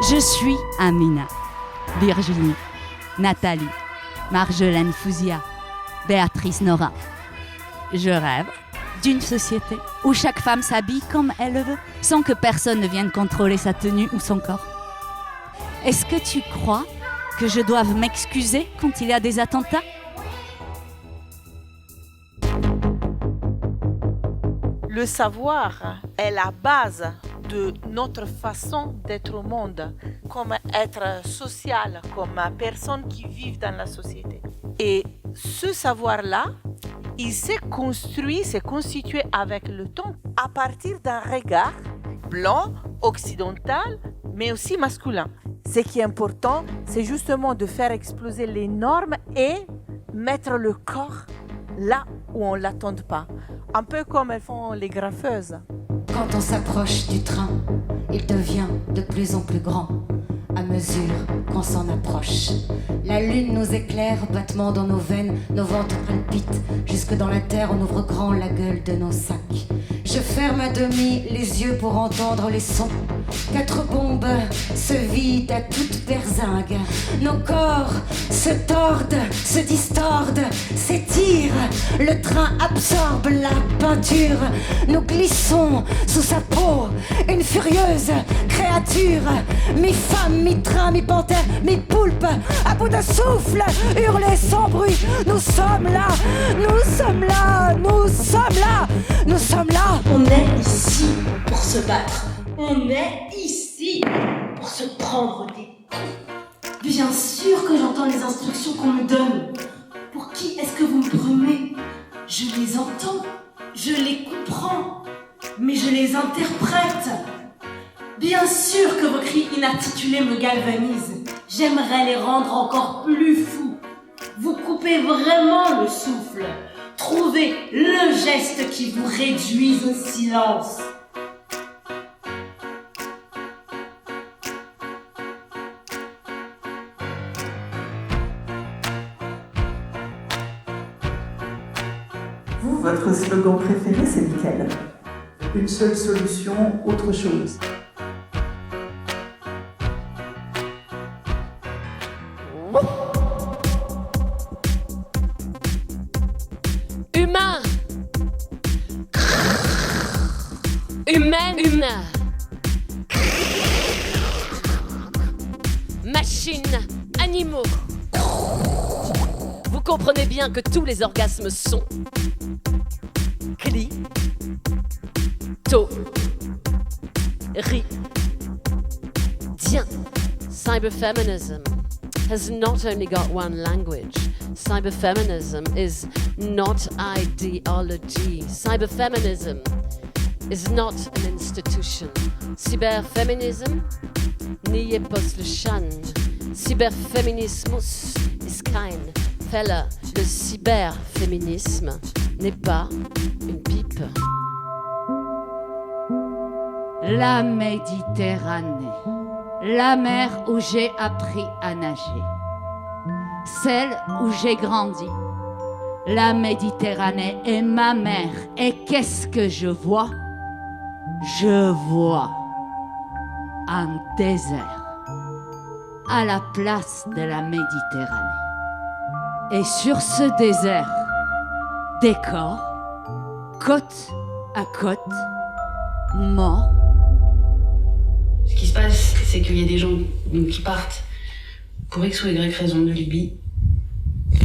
Je suis Amina, Virginie, Nathalie, Marjolaine Fouzia, Béatrice Nora. Je rêve d'une société où chaque femme s'habille comme elle le veut, sans que personne ne vienne contrôler sa tenue ou son corps. Est-ce que tu crois que je doive m'excuser quand il y a des attentats ? Le savoir est la base de notre façon d'être au monde, comme être social, comme personne qui vit dans la société. Et ce savoir-là, il s'est constitué avec le temps à partir d'un regard blanc, occidental, mais aussi masculin. Ce qui est important, c'est justement de faire exploser les normes et mettre le corps là où on ne l'attend pas. Un peu comme elles font les graffeuses. Quand on s'approche du train, il devient de plus en plus grand à mesure qu'on s'en approche. La lune nous éclaire, battement dans nos veines, nos ventres palpitent. Jusque dans la terre, on ouvre grand la gueule de nos sacs. Je ferme à demi les yeux pour entendre les sons. 4 bombes se vident à toute berzingue. Nos corps se tordent, se distordent, s'étirent. Le train absorbe la peinture. Nous glissons sous sa peau, une furieuse créature. Mi-femme, mi-train, mi-panthère, mi-poulpe. À bout de souffle, hurler sans bruit. Nous sommes là, nous sommes là, nous sommes là, nous sommes là. On est ici pour se battre. On est ici pour se prendre des coups. Bien sûr que j'entends les instructions qu'on me donne. Pour qui est-ce que vous me brumez ? Je les entends, je les comprends, mais je les interprète. Bien sûr que vos cris inarticulés me galvanisent. J'aimerais les rendre encore plus fous. Vous coupez vraiment le souffle. Trouvez le geste qui vous réduise au silence. Vous, votre slogan préféré, c'est lequel ? Une seule solution, autre chose. Humain. Humaine. Machine. Animaux. Vous comprenez bien que tous les orgasmes sont clitoridien. Cyberfeminism has not only got one language. Cyberfeminism is not ideology. Cyberfeminism is not an institution. Cyberfeminism nie postluchan. Cyberfeminismus ist kein Fälle. Le cyberféminisme n'est pas une pipe. La Méditerranée, la mer où j'ai appris à nager, celle où j'ai grandi. La Méditerranée est ma mère. Et qu'est-ce que je vois ? Je vois un désert à la place de la Méditerranée. Et sur ce désert, des corps, côte à côte, morts. Ce qui se passe, c'est qu'il y a des gens qui partent pour X ou Y raison de Libye,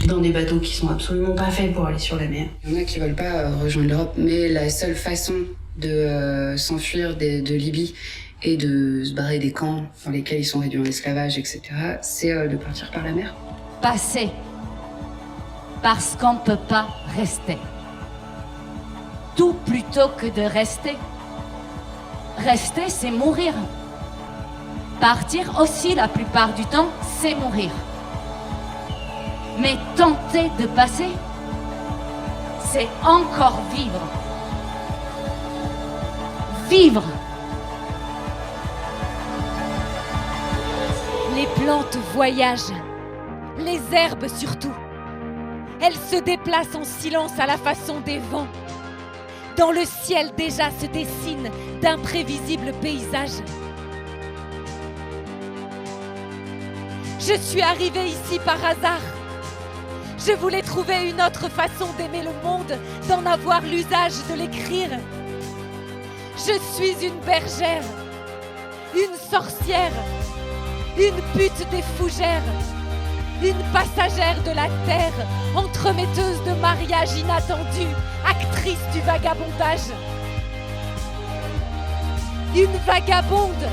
dans des bateaux qui sont absolument pas faits pour aller sur la mer. Il y en a qui veulent pas rejoindre l'Europe, mais la seule façon de s'enfuir de Libye et de se barrer des camps dans lesquels ils sont réduits en esclavage, etc., c'est de partir par la mer. Passer. Parce qu'on ne peut pas rester. Tout plutôt que de rester. Rester, c'est mourir. Partir aussi, la plupart du temps, c'est mourir. Mais tenter de passer, c'est encore vivre. Vivre. Les plantes voyagent, les herbes surtout. Elles se déplacent en silence à la façon des vents. Dans le ciel déjà se dessinent d'imprévisibles paysages. Je suis arrivée ici par hasard. Je voulais trouver une autre façon d'aimer le monde, d'en avoir l'usage, de l'écrire. Je suis une bergère, une sorcière, une pute des fougères, une passagère de la terre, entremetteuse de mariages inattendus, actrice du vagabondage. Une vagabonde